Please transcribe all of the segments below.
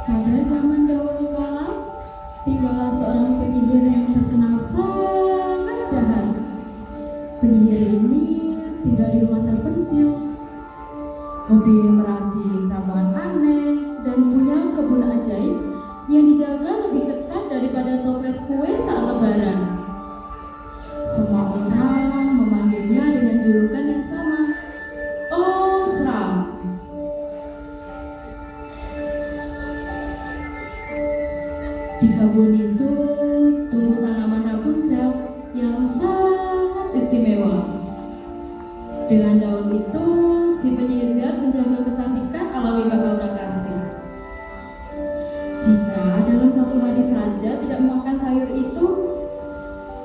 Pada zaman dahulu kala, tinggallah seorang penyihir yang terkenal sangat jahat. Penyihir ini tinggal di rumah terpencil. Hobi meracik ramuan aneh dan punya kebun ajaib yang dijaga lebih ketat daripada toples kue saat lebaran. Semua orang memanggilnya dengan julukan yang sama, Osram. Di kebun itu tumbuh tanaman Rapunzel yang sangat istimewa. Dengan daun itu, si penyihir jahat menjaga kecantikan alami bakal kasih. Jika dalam satu hari saja tidak memakan sayur itu,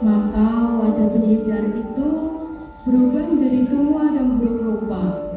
maka wajah penyihir jahat itu berubah menjadi tua dan buruk rupa.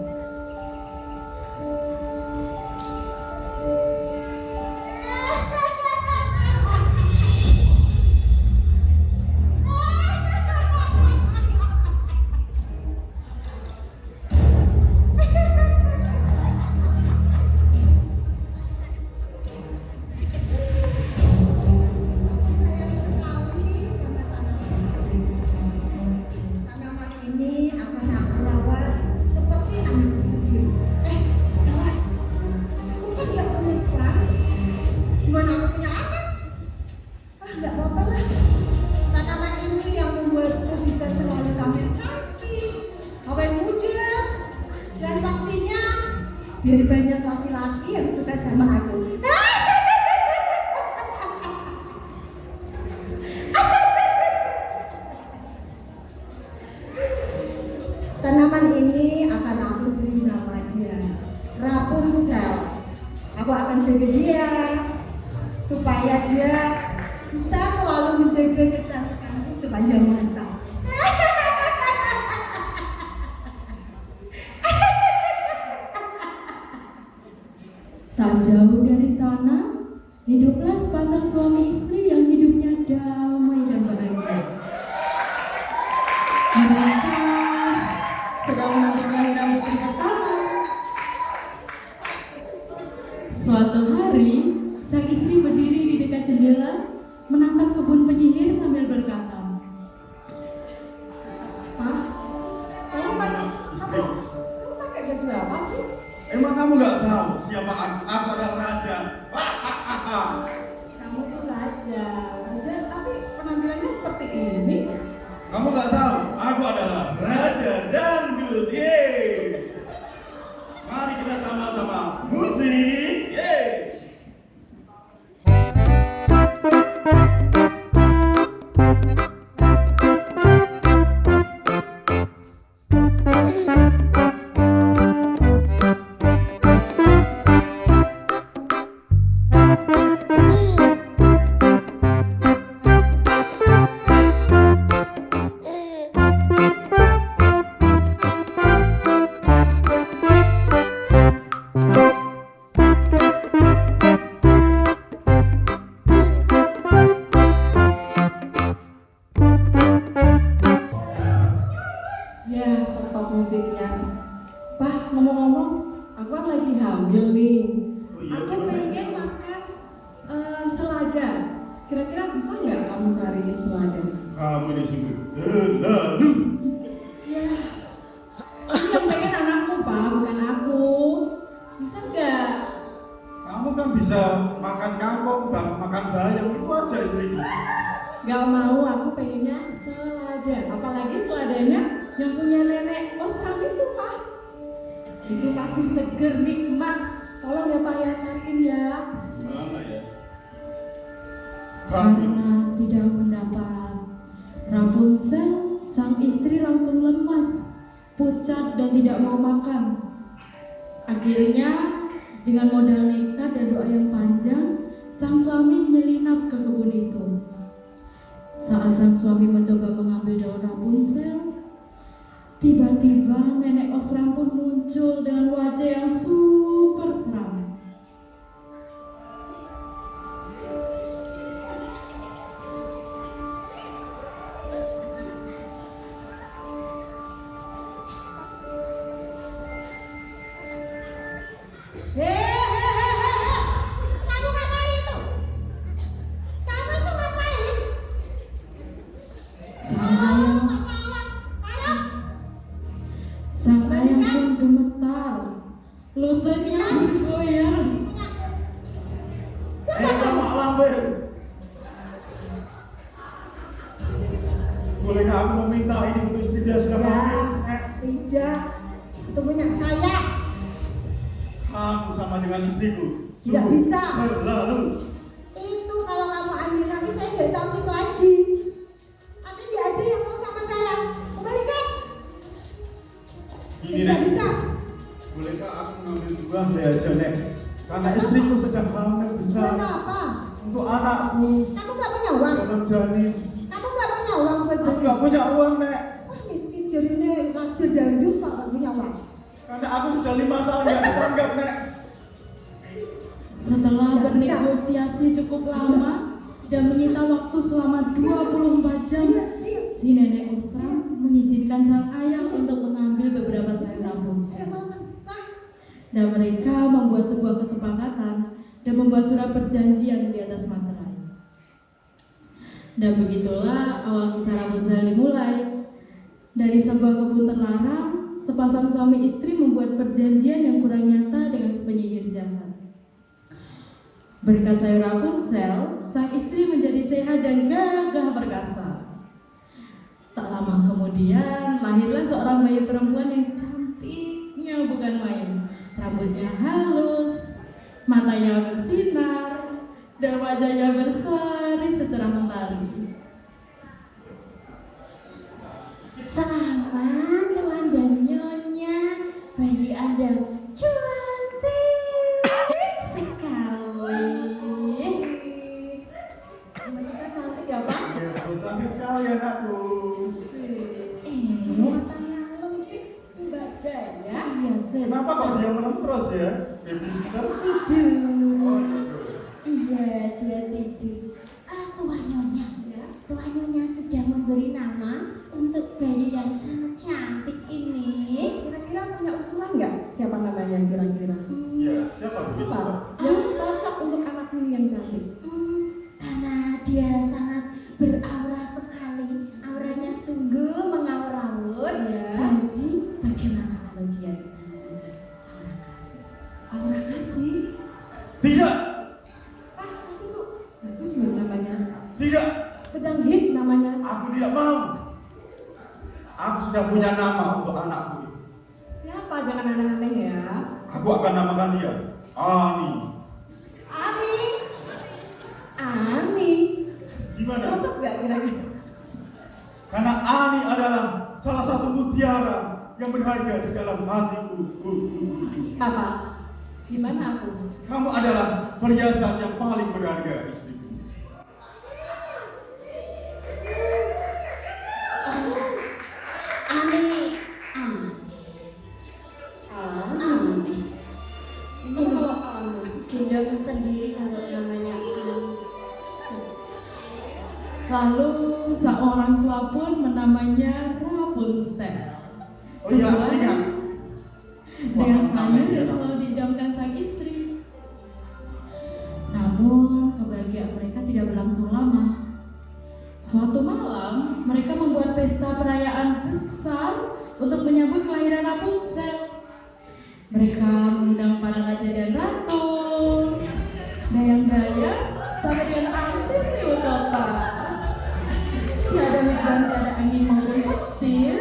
Biar banyak laki-laki yang suka sama aku. Tanaman ini akan aku beri nama dia Rapunzel. Aku akan jaga dia supaya dia bisa selalu menjaga kecantikanmu sepanjang masa. Tak jauh dari sana, hiduplah sepasang suami istri yang hidupnya damai dan bahagia. Mereka sedang menanti kelahiran putri pertama. Suatu hari, sang istri berdiri di dekat jendela, menatap kebun penyihir sambil berkata, "Hah? Kamu pakai baju apa sih? Emang kamu nggak tahu siapa aku? Aku adalah raja. Kamu tuh raja, tapi penampilannya seperti ini." Kamu nggak tahu? Aku adalah raja dangdut. Yeay. Mari kita sama-sama musik. Yeay. Ya, stop musiknya. Pak, ngomong-ngomong, aku kan lagi hamil nih. Oh iya, Aku bener. pengen makan selada. Kira-kira bisa nggak kamu cariin selada? Kamu ini sungguh terlalu. Ya, ini yang pengen anakmu, Pak, bukan aku. Bisa nggak? Kamu kan bisa makan kangkung, makan bayam, itu aja istriku. Gak mau, aku pengennya selada. Apalagi seladanya yang punya nenek Osram itu, Pak. Itu pasti seger, nikmat. Tolong ya Pak ya, cariin ya. Mana ya? Kamu Karena tidak mendapat, Rapunzel, sang istri langsung lemas, pucat dan tidak mau makan. Akhirnya, dengan modal nekat dan doa yang panjang, sang suami menyelinap ke kebun itu. Saat sang suami mencoba mengambil daun Rapunzel, tiba-tiba nenek Osram pun muncul dengan wajah yang super seram. Kamu Sang ayam pun gemetar, lututnya bergoyang. Mak Lampir. Bolehkah aku meminta ini untuk istri dia sudah hamil? Tidak, itu punya saya. Kamu sama dengan istriku. Tidak bisa. Terlalu. Itu kalau kamu ambil nanti saya nggak cantik lagi. Nanti tidak ada yang mau sama saya. Kembalikan. Gini, Tidak Nek. bisa. Bolehkah aku mengambil buah aja, Nek? Karena istriku sedang hamil besar. Kenapa? Untuk anakku Kamu nggak punya uang. dalam janin. Kamu nggak punya uang buat Aku beli. nggak punya uang, Nek. Wah, miskin jadi ini raja dandut kok nggak punya uang. Karena aku sudah 5 tahun nggak ditanggap, Nek. Setelah bernegosiasi cukup lama dan menyita waktu selama 24 jam, si nenek Usam mengizinkan sang ayah untuk mengambil beberapa sayur Rapunzel. Dan mereka membuat sebuah kesepakatan dan membuat surat perjanjian di atas materai. Dan begitulah awal kisah Rapunzel dimulai. Dari sebuah kebun terlarang, sepasang suami istri membuat perjanjian yang kurang nyata dengan si penyihir jahat. Berkat sayur Rapunzel, sang istri menjadi sehat dan gagah perkasa. Tak lama kemudian, lahirlah seorang bayi perempuan yang cantiknya bukan main. Rambutnya halus, matanya bersinar, dan wajahnya berseri secerah mentari. Selamat teman dan nyonya, bayi Anda cantik sekali. Kita cantik ya, Pak? Ya, betul, cantik sekali anakku. Matanya lentik badai ya. Iya betul. Kenapa kok dia menang terus ya? Baby sekitar. Tidur. Oh, gitu. Iya dia tidur. Tuan nyonya, tuan nyonya sedang memberi nama untuk bayi yang sangat cantik ini. Kira-kira punya usulan nggak? Siapa namanya kira-kira? Ya, siapa sih? Siapa? Yang cocok untuk anak ini yang cantik? Karena dia sangat beraura sekali, auranya sungguh mengaur-aur. Ya. Jadi bagaimana kalau dia aura kasih? Aura kasih. Tidak, Tapi tuh bagus loh namanya. tidak. Sedang hit namanya. Aku tidak mau. Aku sudah punya nama untuk anakku ini. Siapa? Jangan aneh-aneh ya. Aku akan namakan dia Ani. Ani. Ani. Gimana? Cocok nggak kira-kira? Karena Ani adalah salah satu mutiara yang berharga di dalam hatiku. Apa? Gimana aku? Kamu adalah perhiasan yang paling berharga, istriku. Ani, Ini kalau Ani. gendong sendiri kalau namanya ini. Lalu seorang tua pun menamanya Rapunzel. Oh iya, Sesuai ingat. dengan Wah, sayur namanya yang selalu diidamkan sang istri. Namun kebahagiaan mereka tidak berlangsung lama. Suatu malam mereka membuat pesta perayaan besar untuk menyambut kelahiran Rapunzel. Mereka mengundang para raja dan ratu, dayang-dayang, sampai dengan artis ibu kota. Tidak ada hujan, tidak ada angin maupun petir.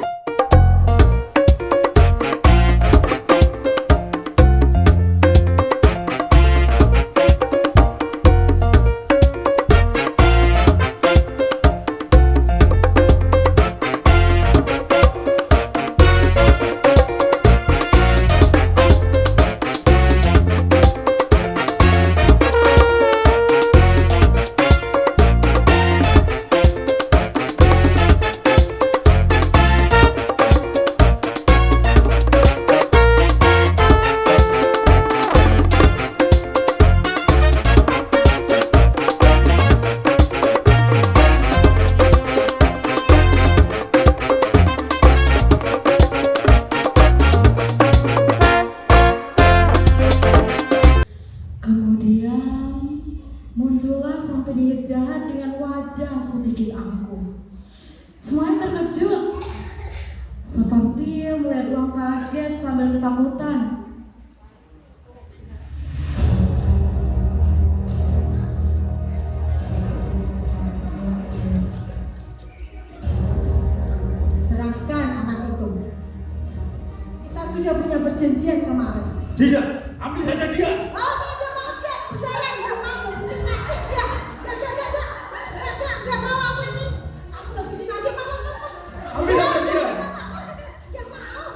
Muncullah sang penyihir jahat dengan wajah sedikit angkuh. Semuanya terkejut, seperti melihat uang ketakutan. Serahkan anak itu. Kita sudah punya perjanjian kemarin. Tidak, ambil saja dia. Oh, saya nggak mau dia. Saya nggak mau bikin nasib dia. Nggak mau aku ini. Aku nggak bikin nasib apa. Ambil saja dia. Nggak mau.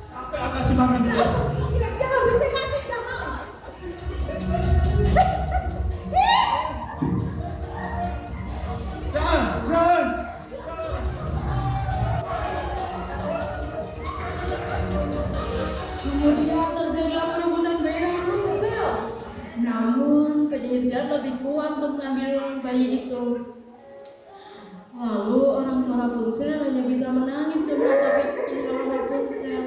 Sampai aku kasih makan dia. Dia nggak bikin nasib, nggak mau. Jangan. Kemudian terjadilah perebutan bayi Rapunzel. Namun penyihir jahat lebih kuat untuk mengambil bayi itu. Lalu orang tua Rapunzel hanya bisa menangis dan meratapi kehilangan Rapunzel.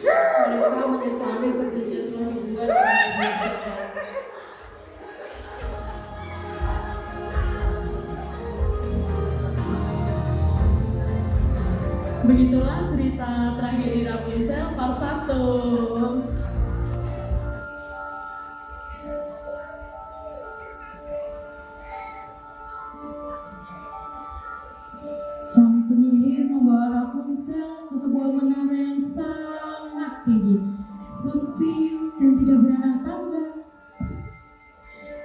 Mereka menyesali perjanjian telah dibuat dengan penyihir jahat. Begitulah cerita tragedi Rapunzel part 1. Sang penyihir membawa Rapunzel ke sebuah menara yang sangat tinggi, sepi dan tidak beranak tangga.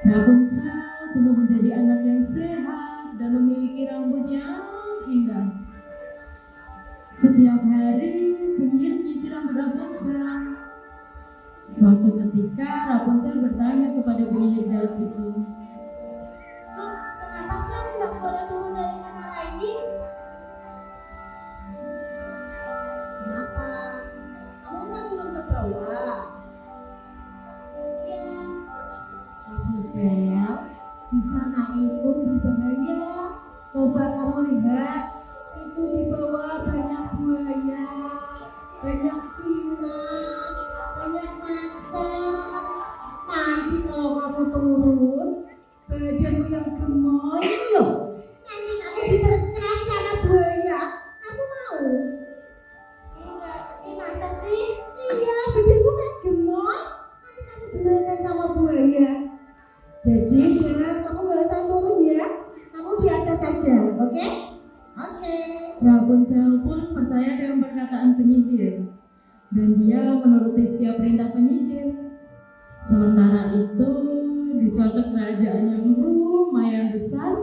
Rapunzel tumbuh menjadi anak yang sehat dan memiliki rambut yang indah. Setiap hari penyihir menyisir rambut Rapunzel. Suatu ketika Rapunzel bertanya kepada penyihir jahat itu, Kenapa saya nggak boleh turun dari menara ini? Kenapa? Kamu mau turun ke bawah? Ya, Rapunzel, di sana itu berbahaya. Coba kamu lihat, itu di bawah banyak buaya, banyak singa, banyak macan. Nanti kalau kamu turun, badanmu yang gemoy loh. Nanti kamu diterkam sama buaya. Kamu mau? enggak. Ini masa sih? Iya, badanmu kan gemoy. Nanti kamu dimakan sama buaya. Jadi udah, kamu gak usah turun ya. Kamu di atas saja, oke? Oke. Rapunzel pun percaya dengan perkataan penyihir dan dia menuruti setiap perintah penyihir. Sementara itu, di suatu kerajaan yang lumayan besar,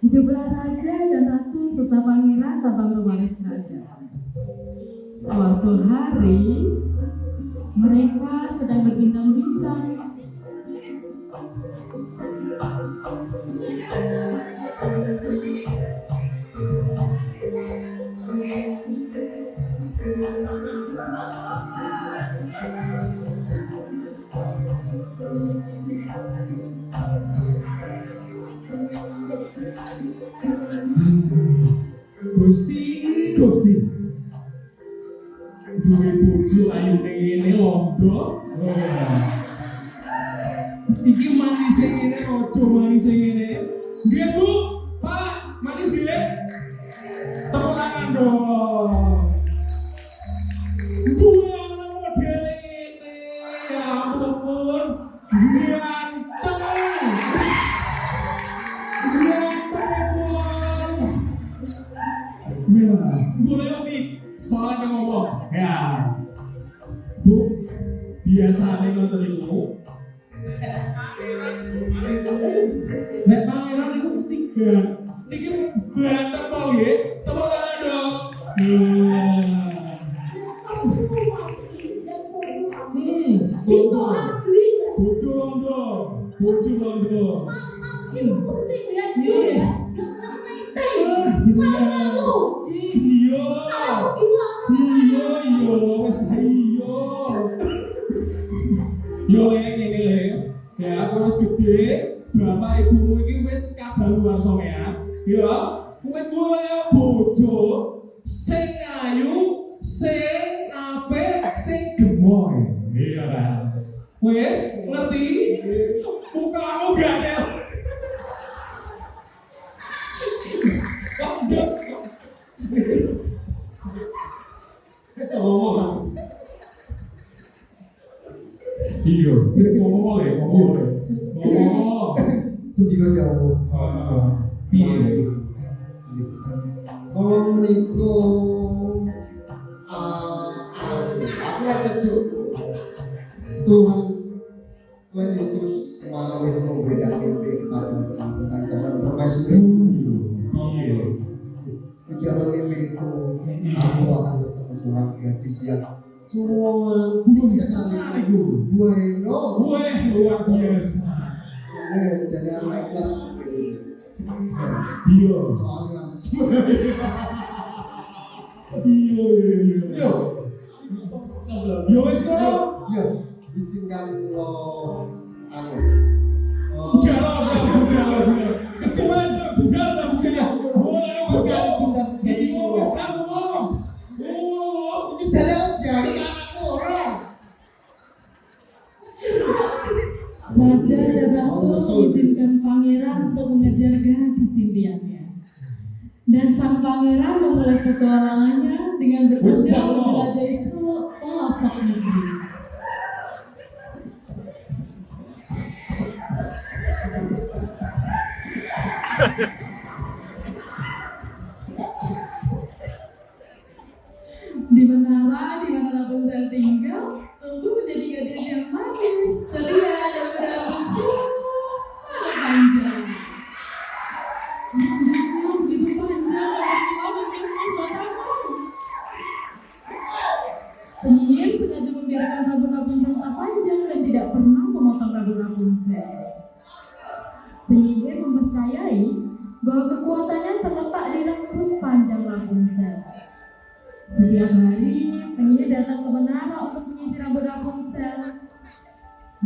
hiduplah raja dan ratu serta pangeran tanpa pewaris kerajaan. Suatu hari, mereka sedang berbincang-bincang. Gusti. Duwe bojo ayu ning ngene londo. Iki manis sing ngene ojo manis sing ngene. Nggih, Bu. Pak, manis nggih. Tepuk tangan dong. Duwe ana model ngene. Ya ampun. Ganteng. Ya, boleh Omi, soalnya ngomong. Ya, Bu, biasa nih nonton itu. Nek pangeran itu mesti gan. Niki banteng mau ya, tepuk tangan dong. Bojo londo. Pusing lihat dia ya. Gak pernah stay. Iya. Iya, wes iya. Yo lek ngene lek. Ya aku wis gede, bapak ibumu iki wis kadaluwarsa ya. Ya, kowe golek bojo sing ayu, sing apik, sing gemoy. Iya kan. Wes ngerti? Mukamu gandel. Kesombongan. Iya, wis ngomong oleh. Ngomong. Sendika dawuh. Piye? Kalau menika aku setuju. Tuhan Yesus mau itu memberikan mimpi kepada tentang zaman permaisuri. Piye? Di dalam mimpi itu aku akan bertemu seorang gadis yang cantik sekali. Bueno. Wah, luar biasa. Jadi anak kelas Iya. soalnya langsung semua. Iya. Yo. Yo wis kok. Yo, izinkan kula anu. Budal. Kesuwen budal. Budal cinta sejati kula. Ini dalam jari anakku orang. Raja dan Ratu mengizinkan pangeran untuk mengejar gadis impiannya. Dan sang pangeran memulai petualangannya dengan berkuda menjelajahi seluruh pelosok negeri. Di menara di mana Rapunzel tinggal, tentu menjadi gadis yang manis, ceria, dan berambut super panjang. Rambutnya begitu panjang dan berkilau mengemas matamu. Penyihir sengaja membiarkan rambut Rapunzel tak panjang dan tidak pernah memotong rambut Rapunzel. Penyihir mempercayai bahwa kekuatannya terletak di rambut panjang Rapunzel. Setiap hari, penyihir datang ke menara untuk menyisir rambut Rapunzel.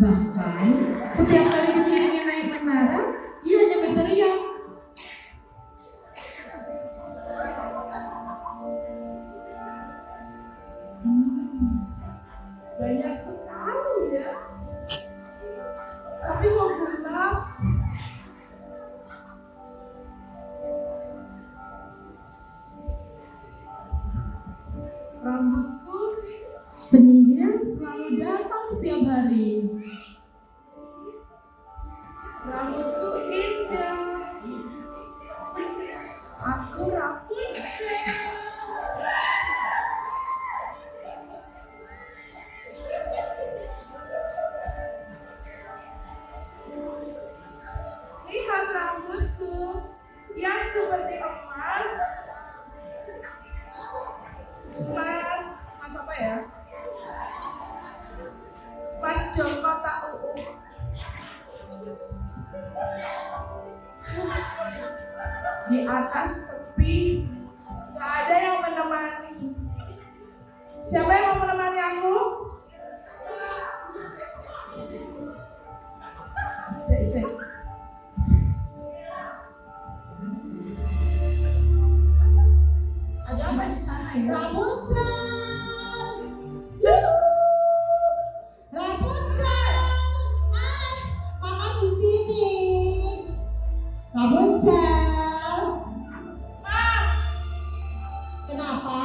Bahkan, setiap kali penyihir ingin naik menara, ia hanya berteriak, Banyak sekali ya. Tapi kok gelap? Rambutku penyihir selalu datang setiap hari. Rambutku indah. Aku Rapunzel. Lihat rambutku yang seperti emas. Mas apa ya? Mas Joko tak di atas sepi, gak ada yang menemani. Siapa yang mau menemani aku? Sik. Ada apa di sana ya? Rapunzel, Rapunzel, mama di sini. Rapunzel, ma, kenapa?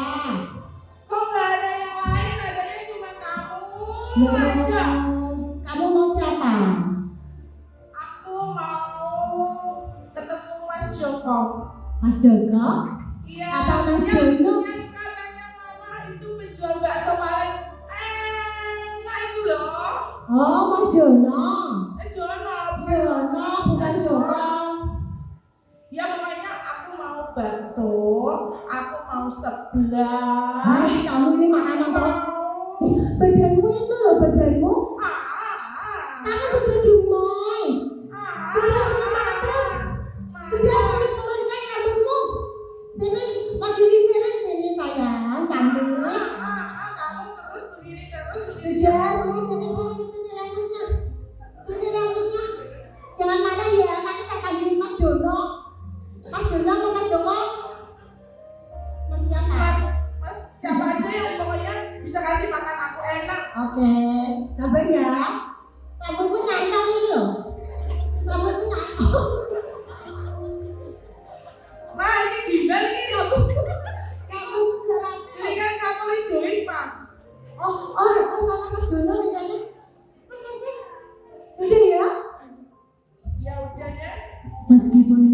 Kok nggak ada yang lain? Adanya cuma kamu aja. Kamu mau siapa? Aku mau ketemu Mas Joko. Mas Joko? Iya. Apa Mas Jono? Yang katanya mama itu penjual bakso paling enak itu loh. Oh, Mas Jono. Jono, bukan Joko. Ya pokoknya aku mau bakso, aku mau sebelah. Kamu ini makanan terus. Badanmu itu loh, badanmu. Kamu sudah gemoy. Sudah turunkan rambutmu. Sini, lagi sisirin sini sayang, cantik. Kamu terus begini terus. Sudah, sini rambutnya. Sini rambutnya. Jangan marah ya, nanti tak panggilin Mas Jono. Mas Jono mau Mas Joko? Mas siapa? Mas siapa aja yang pokoknya bisa kasih makan aku enak. Oke, sabar ya. Rambutku nyantol ini loh. Rambutku nyantol. Ma, ini gimbal ini rambut. Kamu gerak. Ini kan satu Joyce, Ma. Oh, sama Mas Jono rencananya. Mas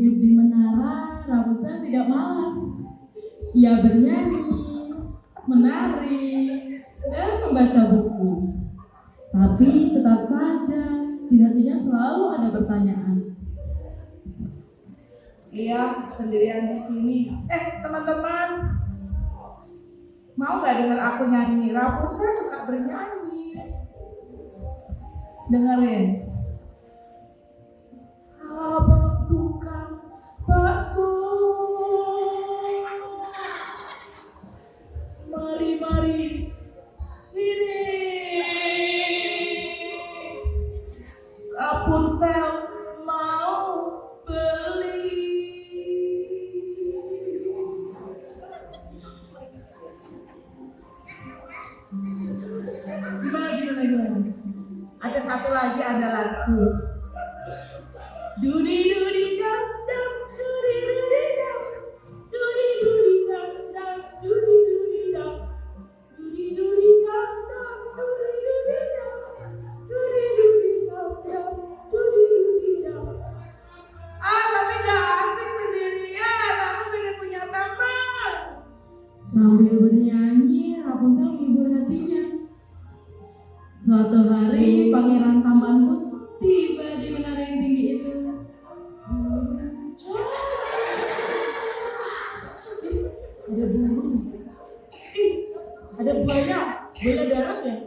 hidup di menara, Rapunzel tidak malas. Ia bernyanyi, menari, dan membaca buku. Tapi tetap saja di hatinya selalu ada pertanyaan. Iya, sendirian di sini. Teman-teman, mau nggak dengar aku nyanyi? Rapunzel suka bernyanyi. Dengerin. Abang tukang bakso, mari sini. Rapunzel mau beli. Gimana? Ada satu lagi ada lagu. Dudi dudi dam dam, dudi dudi dam, dudi dudi dam dam, dudi dudi dam, dudi dudi dam dam, dudi dudi dam, dudi dudi dam dam, dudi dudi dam. Tapi gak asik sendirian, aku pengen punya teman. Sambil bernyanyi, Rapunzel menghibur hatinya. Suatu hari, Pangeran Tampan pun tiba di menara yang tinggi itu. Ada burung. Ada buaya darat ya?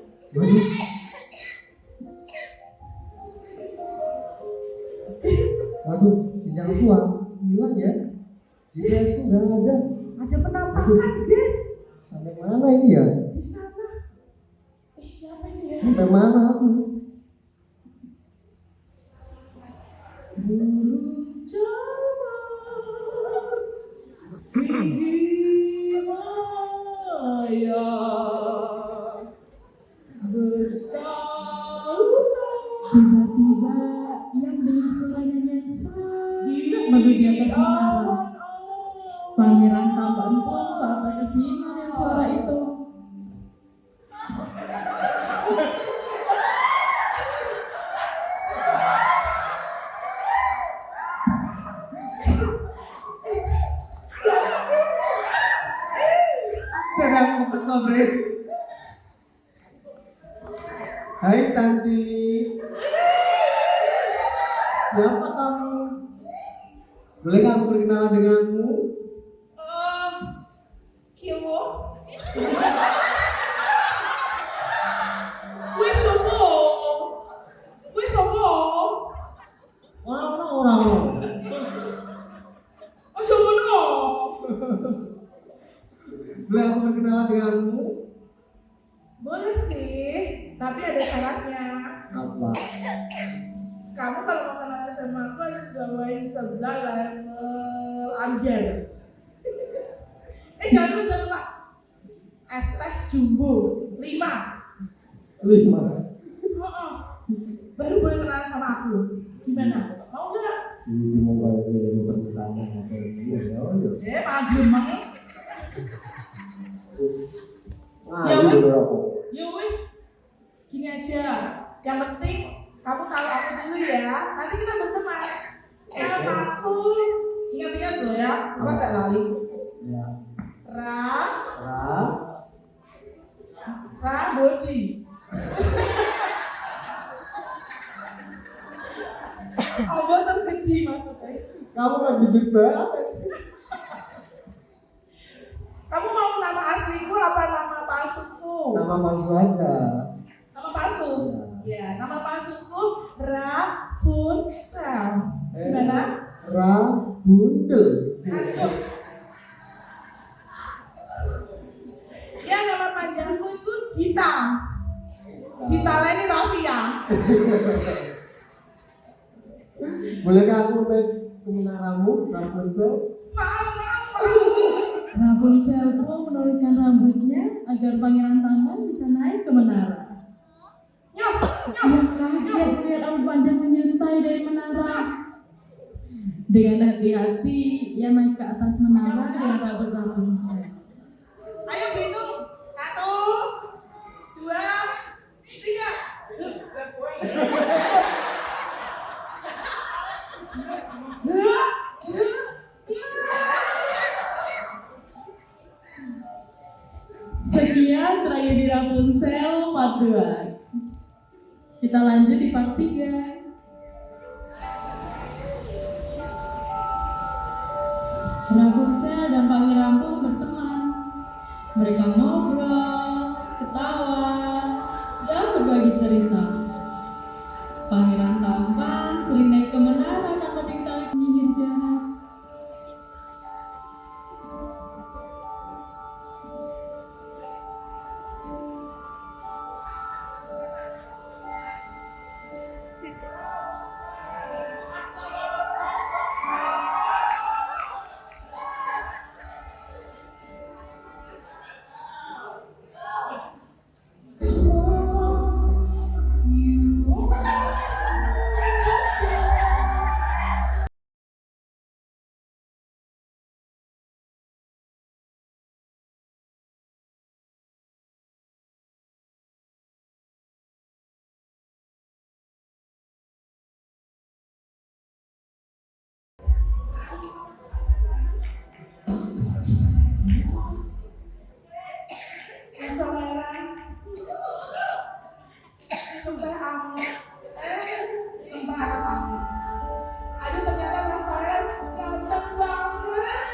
Waduh, sinyal gua hilang ya. GPS nggak ada. Ada penampakan, guys. Sampai mana ini ya? Di sana. Siapa ini ya? Sampai mana aku? Burung camar tinggi Malaya bersautan. Tiba-tiba ia mendengar suara nyanyian sangat merdu di atas menara. Pangeran Tampan pun saat terkesima dengan suara itu. Jangan sobre. Hai cantik. Siapa kamu? Bolehkah aku berkenalan denganmu? Kiwo. Wis sopo? Orang. Ojo ngono. Boleh aku berkenalan denganmu? Boleh sih, tapi ada syaratnya. Apa? Kamu kalau mau kenalan sama aku harus bawain 11 level ambiar. Jangan lupa. Es teh jumbo 5. 5. Baru boleh kenalan sama aku. Gimana? Mau nggak? Ini mau balik permintaan apa ini ya? Magremeng. Ya ini wis. berapa? Ya wis. Gini aja. Yang penting kamu tahu aku dulu ya. Nanti kita berteman. Nama aku ingat-ingat loh ya. Apa saya lali? Ya. Ra body. Allah tergede maksudnya. Kamu kan jujur banget. Kamu mau nama asliku apa nama palsuku? Nama palsu aja. Nama palsu? Ya, nama palsuku Rapunzel. Gimana? Rabundel. Aduh. Ya, nama panjangku itu Dita. Dita Leni Rafia. Bolehkah aku naik ke menaramu, Rapunzel? Mau. Rapunzel pun menurunkan rambutnya agar Pangeran Tampan bisa naik ke menara. Ia kaget melihat rambut panjang menyuntai dari menara. Dengan hati-hati, ia naik ke atas menara dengan rambut Rapunzel. Ayo berhitung. 1, 2, 3. part 2. Kita lanjut di part 3. Rapunzel dan Pangeran pun berteman. Mereka ngobrol, ketawa, dan berbagi cerita. Pangeran tampan sering naik ke menara tanpa diketahui penyihir jahat. Mas Pangeran, tentang kamu, tentang kamu. Aduh, ternyata Mas Pangeran ganteng banget.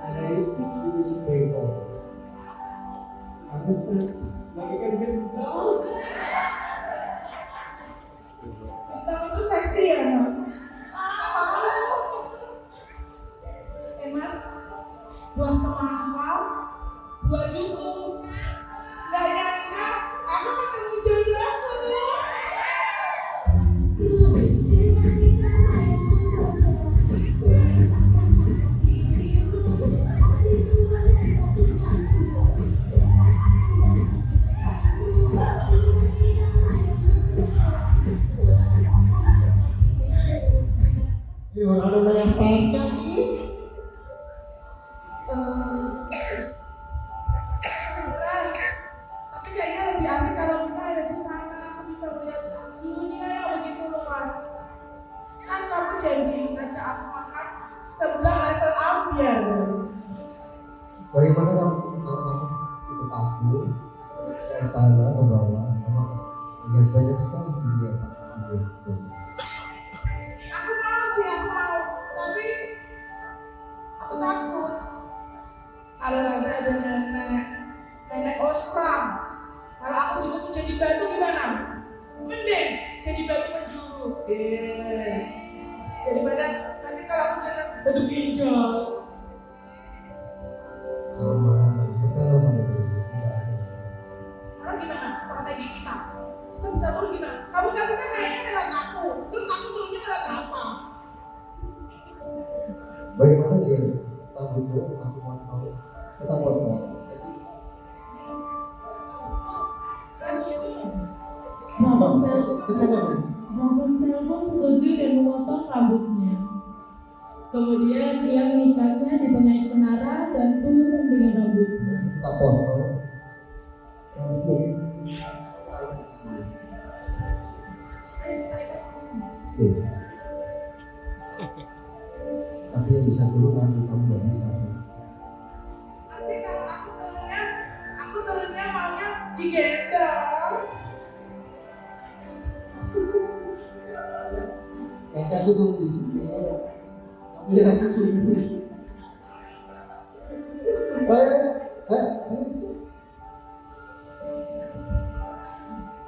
Ada itu di sepeda. Aku cantik, bagikan gendong. Tentang itu seksi ya, Mas? Malu. Mas, buah semangka, buah duku. Gak nyangka, aku ketemu jodohku. Orang ada yang stres kali. Beneran. Tapi kayaknya lebih asik kalau kita ada di sana, bisa melihat dunia yang begitu luas. Kan kamu janji ngajak aku makan sebelah level ambiar. Bagaimana kalau ikut aku ke sana ke bawah, lihat banyak sekali dunia Pak. Aku mau sih, aku mau. Tapi aku takut. Kalau nanti ada nenek osram. Kalau aku juga tuh jadi batu gimana? Mending jadi batu penjuru. Daripada nanti kalau aku jadi batu ginjal. Percaya pada diri, tidak ada. Sekarang gimana strategi kita? Kita bisa turun gimana? Kamu kan naiknya lewat aku, terus aku turunnya lewat apa? Bagaimana Jen? Rambutmu, aku mau tahu. Kita mau tahu. Rapunzel pun setuju dan memotong rambutnya. Kemudian dia mengikatnya di pengait menara dan turun dengan rambutnya. Kita potong. Rambut. Tapi yang bisa turun nanti kamu nggak bisa. Nanti kalau aku turunnya maunya digendong. Nanti aku turun di sini. Kamu yang aku turun.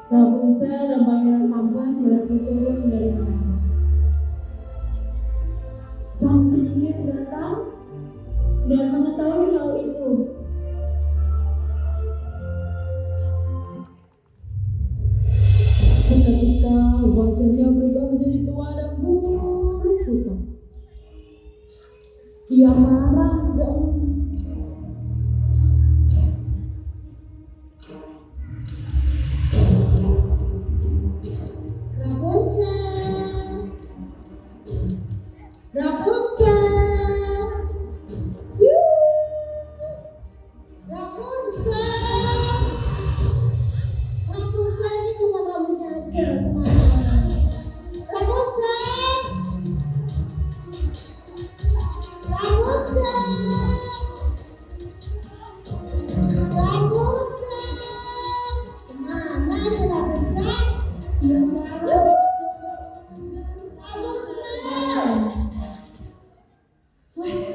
Rapunzel dan Pangeran tampan berhasil turun dari menara. Sang penyihir datang dan mengetahui hal itu. Seketika wajahnya berubah menjadi tua dan buruk rupa. Ia marah dan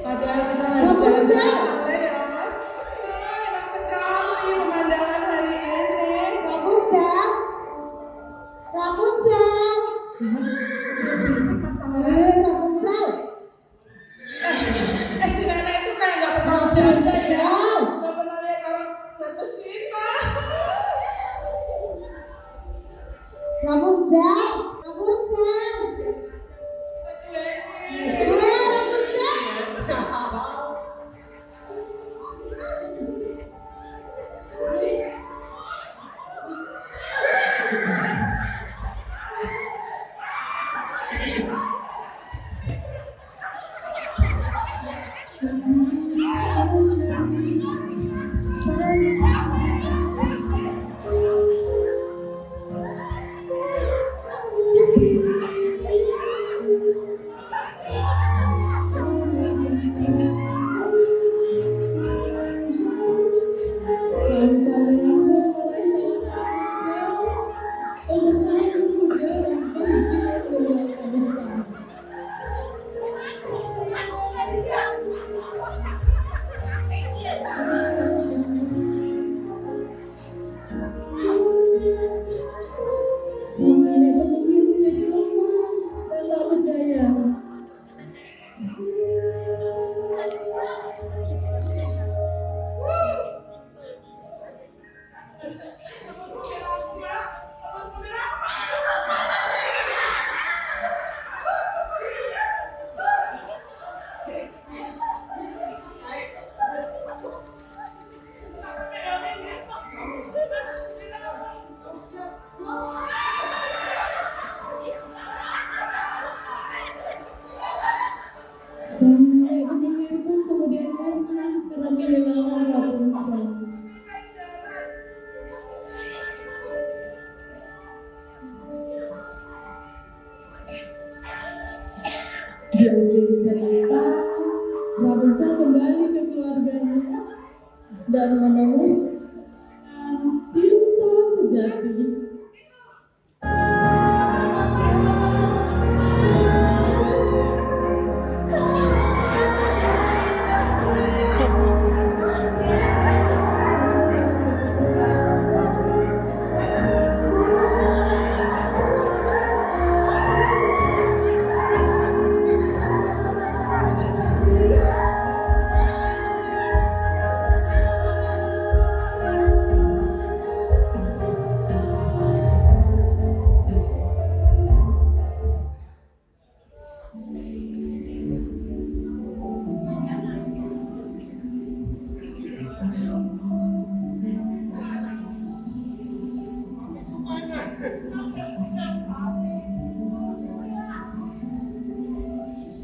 Padahal kita lagi jalan-jalan santai ya Mas. Enak sekali pemandangan hari ini. Rapunzel. Berisik Mas kamera. Rapunzel. Si nenek itu kayak nggak pernah baca ya. Nggak pernah lihat orang jatuh cinta. Rapunzel. Sampai penyihir pun kemudian musnah karena kehilangan Rapunzel. Di akhir cerita, Rapunzel kembali ke keluarganya dan menemukan cinta sejati.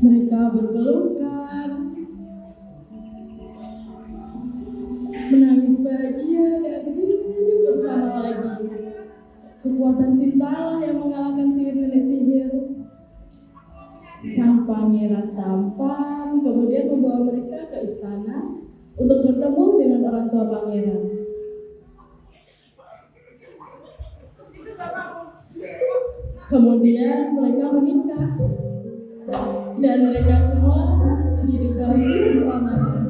Mereka berpelukan, menangis bahagia dan hidup bersama lagi. Kekuatan cintalah yang mengalahkan sihir nenek sihir. Sang pangeran tampan kemudian membawa mereka ke istana untuk bertemu dengan orang tua pangeran. Kemudian mereka menikah dan mereka semua hidup bahagia selamanya.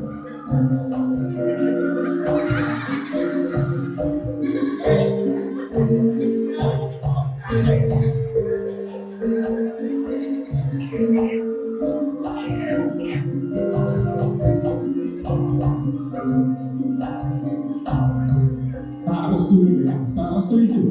Tak restu ya, tak restu itu.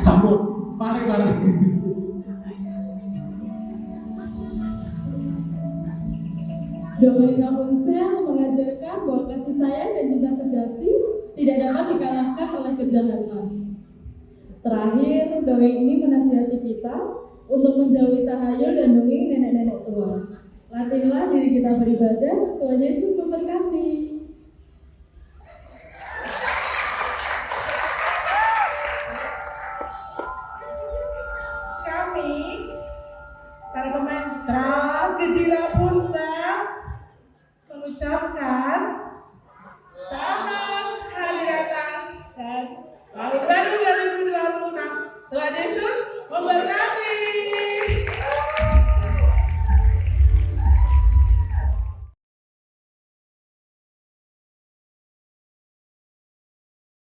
Sambut, pare. Dongeng Rapunzel mengajarkan bahwa kasih sayang dan cinta sejati tidak dapat dikalahkan oleh kejahatan. Terakhir, dongeng ini menasihati kita untuk menjauhi tahayul dan dongeng nenek-nenek tua. Latihlah diri kita beribadah. Tuhan Yesus memberkati. Kami para pemain Tragedi Rapunzel mengucapkan